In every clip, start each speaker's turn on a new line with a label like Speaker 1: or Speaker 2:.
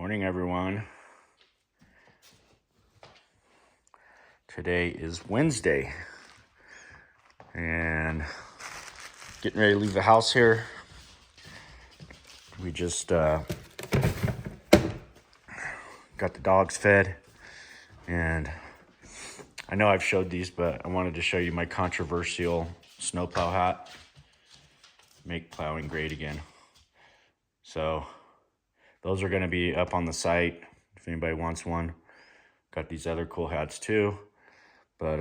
Speaker 1: Morning, everyone. Today is Wednesday and getting ready to leave the house here. We just got the dogs fed, and I know I've showed these, but I wanted to show you my controversial snowplow hat. Make plowing great again. So those are going to be up on the site if anybody wants one. Got these other cool hats too, but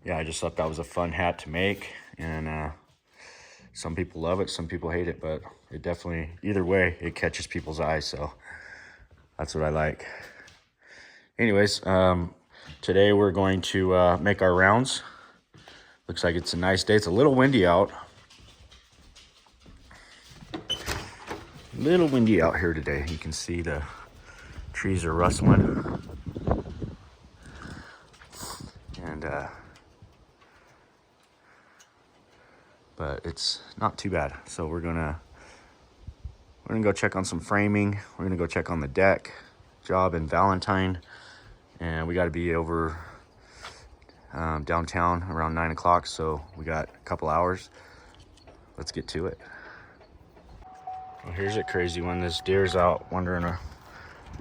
Speaker 1: yeah, I just thought that was a fun hat to make, and some people love it, some people hate it, but it definitely, either way, it catches people's eyes, so that's what I like. Anyways, today we're going to make our rounds. Looks like it's a nice day. It's a little windy out. Little windy out here today. You can see the trees are rustling. And but it's not too bad. So we're gonna go check on some framing. We're gonna go check on the deck job in Valentine, and we got to be over downtown around 9 o'clock. So we got a couple hours. Let's get to it. Well, here's a crazy one. This deer's out wandering.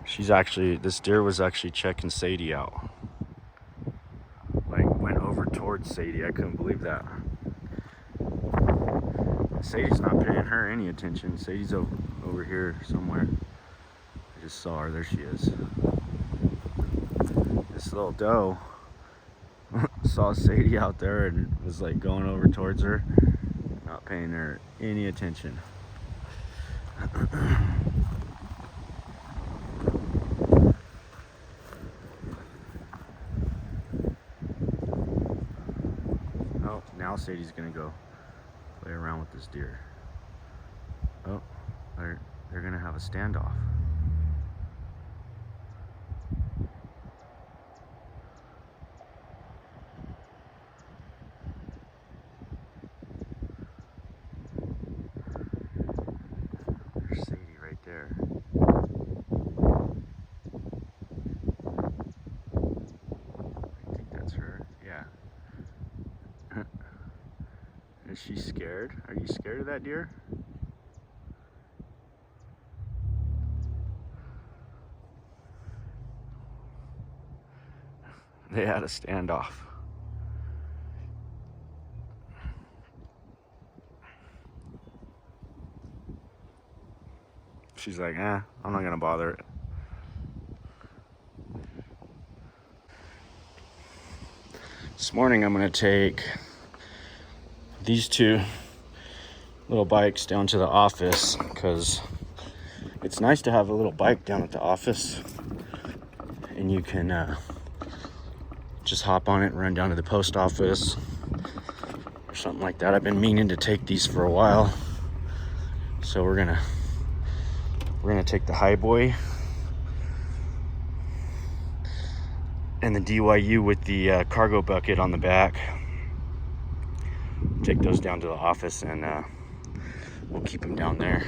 Speaker 1: This deer was actually checking Sadie out. Like, went over towards Sadie. I couldn't believe that. Sadie's not paying her any attention. Sadie's over here somewhere. I just saw her. There she is. This little doe saw Sadie out there and was like going over towards her, not paying her any attention. Oh, now Sadie's gonna go play around with this deer. Oh, they're gonna have a standoff. There's Sadie right there. I think that's her. Yeah. Is she scared? Are you scared of that deer? They had a standoff. She's like, I'm not gonna bother it. This morning I'm gonna take these two little bikes down to the office, because it's nice to have a little bike down at the office, and you can just hop on it and run down to the post office or something like that. I've been meaning to take these for a while, so we're gonna take the Highboy and the DYU with the cargo bucket on the back. Take those down to the office, and we'll keep them down there.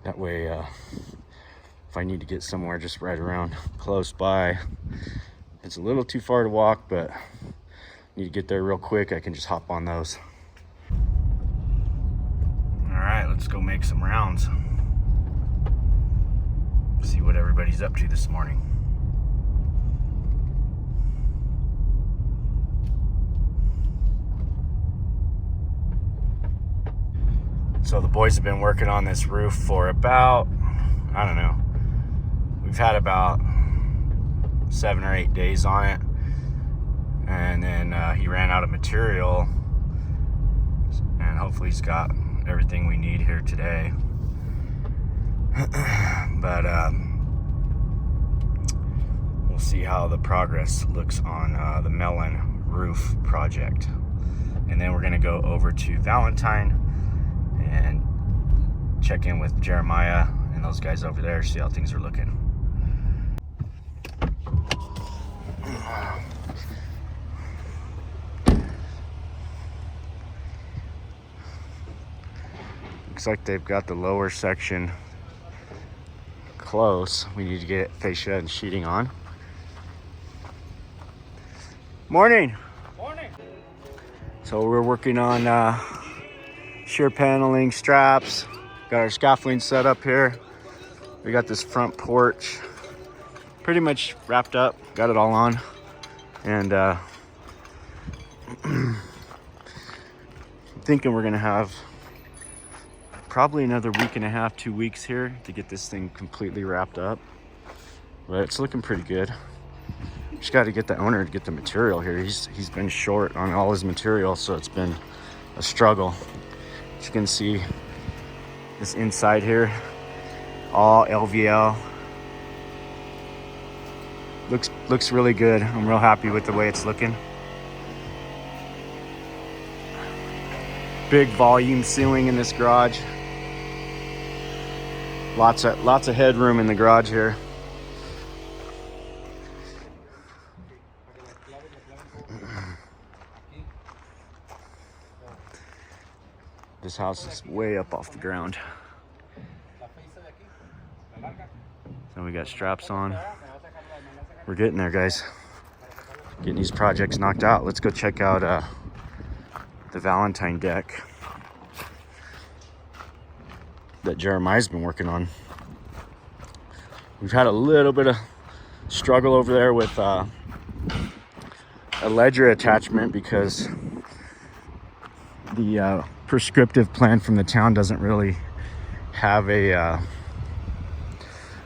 Speaker 1: That way, if I need to get somewhere just right around close by, it's a little too far to walk, but need to get there real quick, I can just hop on those. All right, let's go make some rounds. See what everybody's up to this morning. So the boys have been working on this roof for about, I don't know, we've had about 7 or 8 days on it, and then he ran out of material, and hopefully he's got everything we need here today. But we'll see how the progress looks on the melon roof project, and then we're gonna go over to Valentine and check in with Jeremiah and those guys over there, see how things are looking. Looks like they've got the lower section close. We need to get fascia and sheeting on. Morning.
Speaker 2: Morning.
Speaker 1: So we're working on shear paneling, straps. Got our scaffolding set up here. We got this front porch pretty much wrapped up. Got it all on. And I'm thinking we're gonna have probably another week and a half, 2 weeks here to get this thing completely wrapped up. But it's looking pretty good. Just got to get the owner to get the material here. He's been short on all his material, so it's been a struggle. As you can see, this inside here, all LVL. Looks really good. I'm real happy with the way it's looking. Big volume ceiling in this garage. Lots of headroom in the garage here. This house is way up off the ground. So we got straps on. We're getting there, guys. Getting these projects knocked out. Let's go check out the Valentine deck that Jeremiah's been working on. We've had a little bit of struggle over there with a ledger attachment because the prescriptive plan from the town doesn't really have a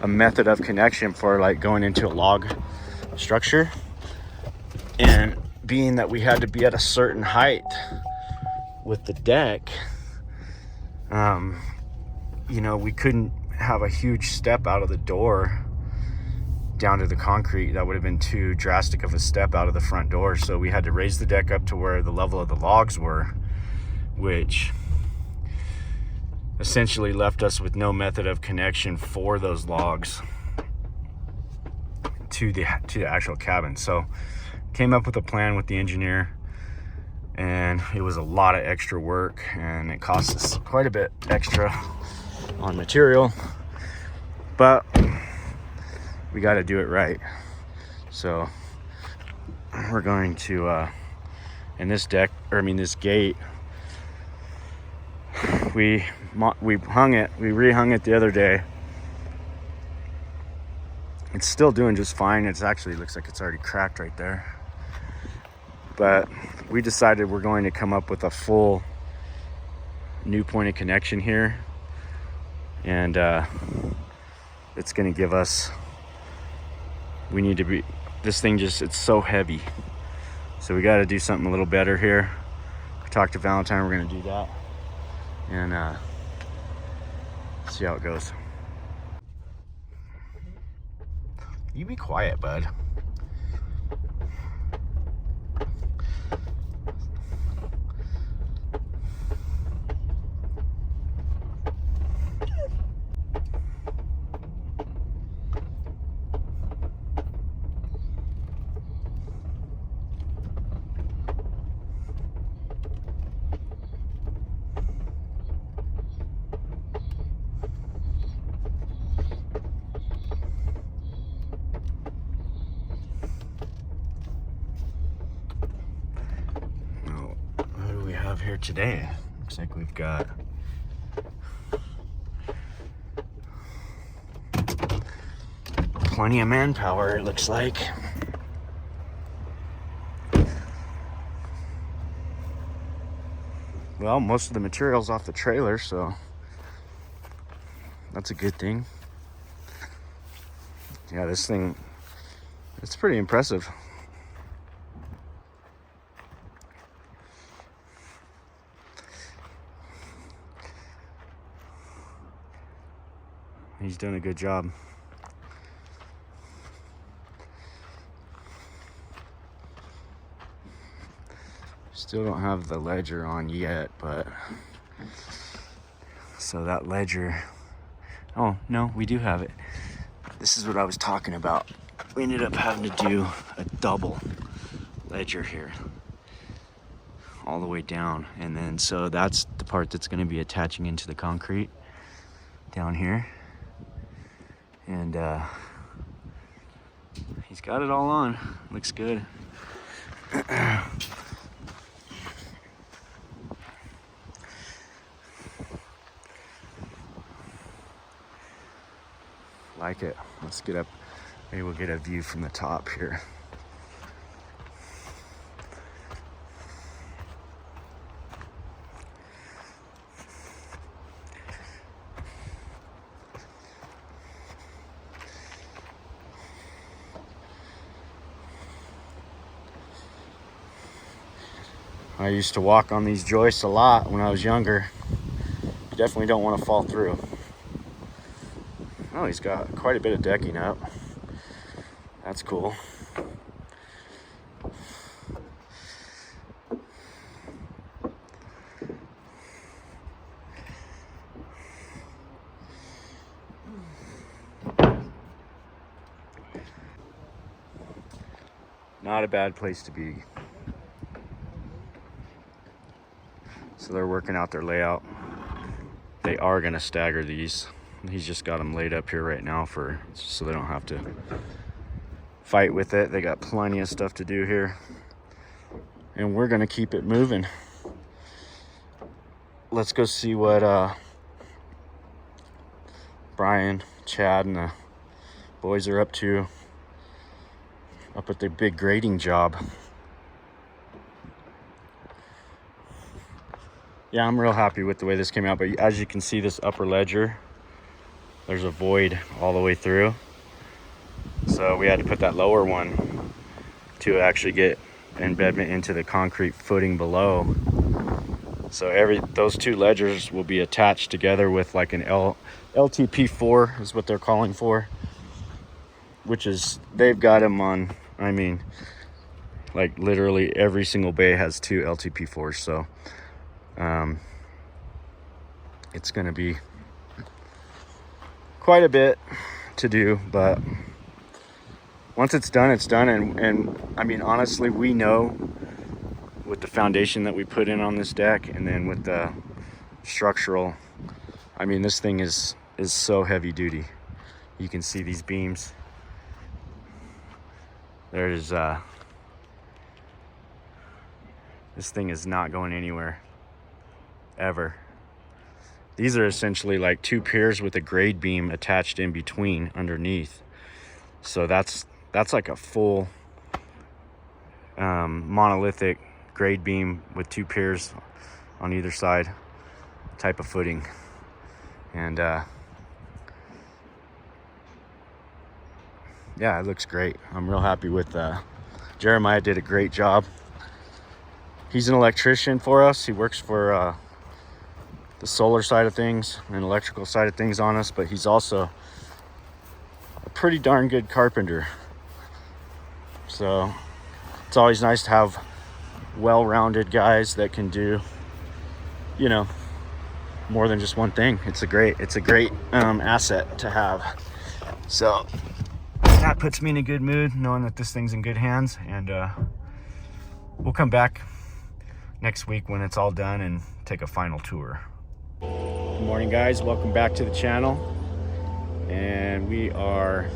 Speaker 1: method of connection for like going into a log structure, and being that we had to be at a certain height with the deck, we couldn't have a huge step out of the door down to the concrete. That would have been too drastic of a step out of the front door, so we had to raise the deck up to where the level of the logs were, which essentially left us with no method of connection for those logs to the actual cabin. So came up with a plan with the engineer, and it was a lot of extra work, and it cost us quite a bit extra on material, but we got to do it right. So we're going to and this gate, we rehung it the other day. It's still doing just fine. It's actually looks like it's already cracked right there. But we decided we're going to come up with a full new point of connection here. And it's going to give us, it's so heavy. So we got to do something a little better here. We talked to Valentine, we're going to do that. And see how it goes. You be quiet, bud. Here today, looks like we've got plenty of manpower, it looks like. Well, most of the material's off the trailer, so that's a good thing. Yeah, this thing, it's pretty impressive. He's done a good job. Still don't have the ledger on yet, but so that ledger, oh no, we do have it. This is what I was talking about. We ended up having to do a double ledger here. all the way down. And then so that's the part that's going to be attaching into the concrete down here. And he's got it all on. Looks good. Like it. Let's get up. Maybe we'll get a view from the top here. I used to walk on these joists a lot when I was younger. You definitely don't want to fall through. Oh, he's got quite a bit of decking up. That's cool. Not a bad place to be. So they're working out their layout. They are gonna stagger these. He's just got them laid up here right now so they don't have to fight with it. They got plenty of stuff to do here. And we're gonna keep it moving. Let's go see what Brian, Chad, and the boys are up to up at the big grading job. Yeah, I'm real happy with the way this came out, but as you can see, this upper ledger, there's a void all the way through. So we had to put that lower one to actually get embedment into the concrete footing below. So those two ledgers will be attached together with like an LTP4 is what they're calling for, which is, they've got them on, I mean, like literally every single bay has two LTP4s. So it's going to be quite a bit to do, but once it's done, it's done. And I mean, honestly, we know with the foundation that we put in on this deck, and then with the structural, I mean, this thing is so heavy duty. You can see these beams. There's this thing is not going anywhere ever. These are essentially like two piers with a grade beam attached in between underneath. So that's like a full monolithic grade beam with two piers on either side type of footing. And yeah, it looks great. I'm real happy with Jeremiah did a great job. He's an electrician for us. He works for the solar side of things and electrical side of things on us, but he's also a pretty darn good carpenter. So it's always nice to have well-rounded guys that can do, you know, more than just one thing. It's a great asset to have. So that puts me in a good mood knowing that this thing's in good hands, and we'll come back next week when it's all done and take a final tour. Good morning, guys. Welcome back to the channel. And we are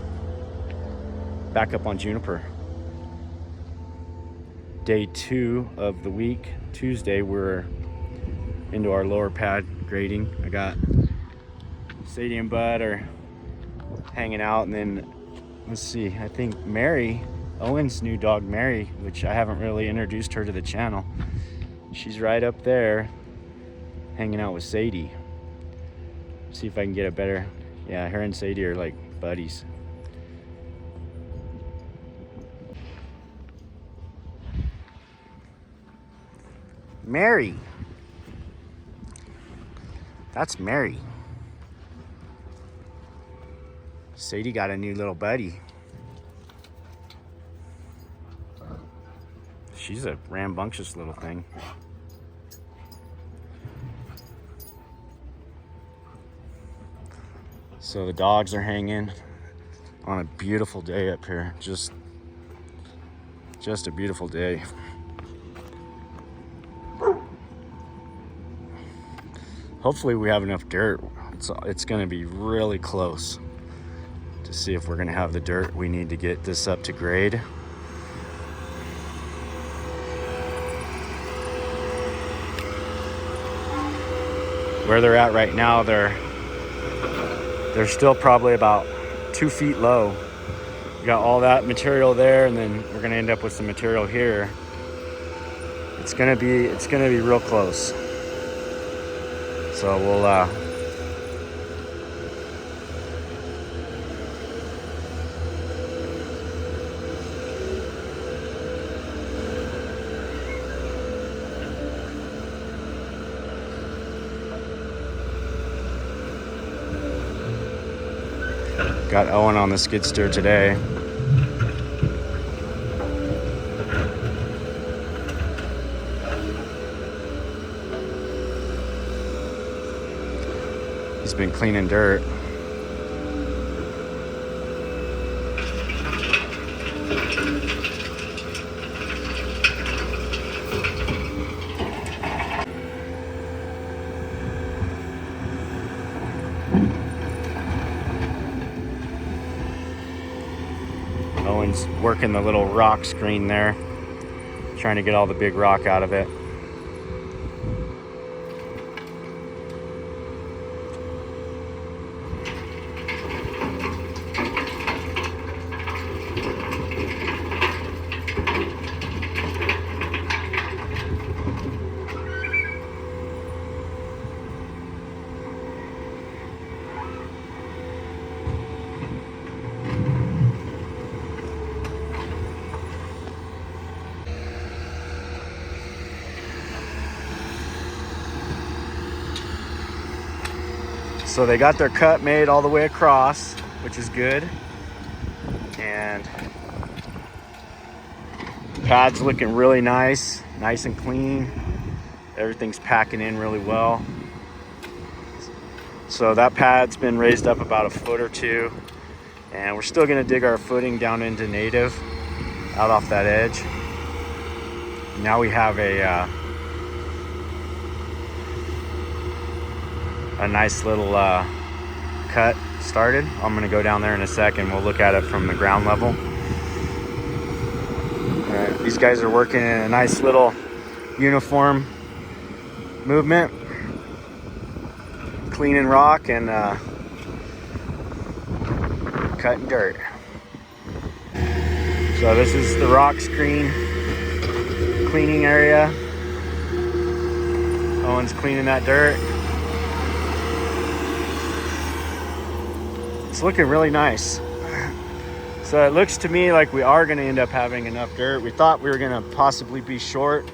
Speaker 1: back up on Juniper. Day 2 of the week. Tuesday, we're into our lower pad grading. I got Sadie and Bud are hanging out, and then let's see, I think Mary, Owen's new dog Mary, which I haven't really introduced her to the channel, she's right up there hanging out with Sadie. See if I can get a better, yeah, her and Sadie are like buddies. Mary. That's Mary. Sadie got a new little buddy. She's a rambunctious little thing. So the dogs are hanging on a beautiful day up here. Just a beautiful day. hopefully we have enough dirt. It's going to be really close to see if we're going to have the dirt we need to get this up to grade. Where they're at right now, they're still probably about 2 feet low. We got all that material there, and then we're gonna end up with some material here. It's gonna be real close. So we'll got Owen on the skid steer today. He's been cleaning dirt. Owen's working the little rock screen there, trying to get all the big rock out of it. So they got their cut made all the way across, which is good. And pad's looking really nice and clean. Everything's packing in really well. So that pad's been raised up about a foot or two, and we're still gonna dig our footing down into native, out off that edge. Now we have a nice little cut started. I'm gonna go down there in a second. We'll look at it from the ground level. These guys are working in a nice little uniform movement, cleaning rock and cutting dirt. So this is the rock screen cleaning area. Owen's cleaning that dirt. It's looking really nice. So it looks to me like we are going to end up having enough dirt. We thought we were going to possibly be short.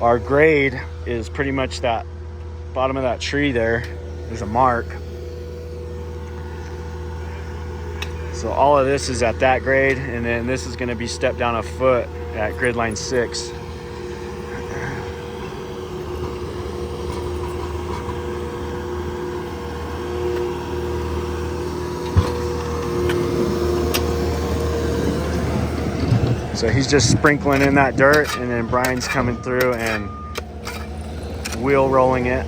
Speaker 1: Our grade is pretty much that bottom of that tree there. There's a mark. So all of this is at that grade, and then this is going to be stepped down a foot at grid line 6. So he's just sprinkling in that dirt, and then Brian's coming through and wheel rolling it.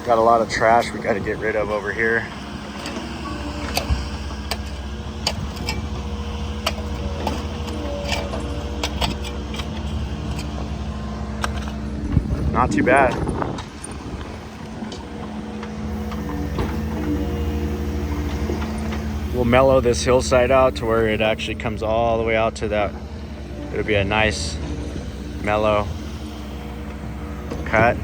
Speaker 1: Got a lot of trash we got to get rid of over here. Not too bad. We'll mellow this hillside out to where it actually comes all the way out to that. It'll be a nice, mellow cut.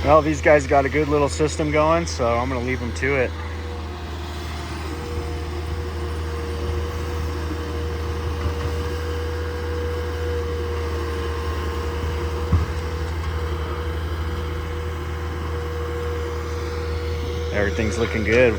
Speaker 1: Well, these guys got a good little system going, so I'm gonna leave them to it. Everything's looking good.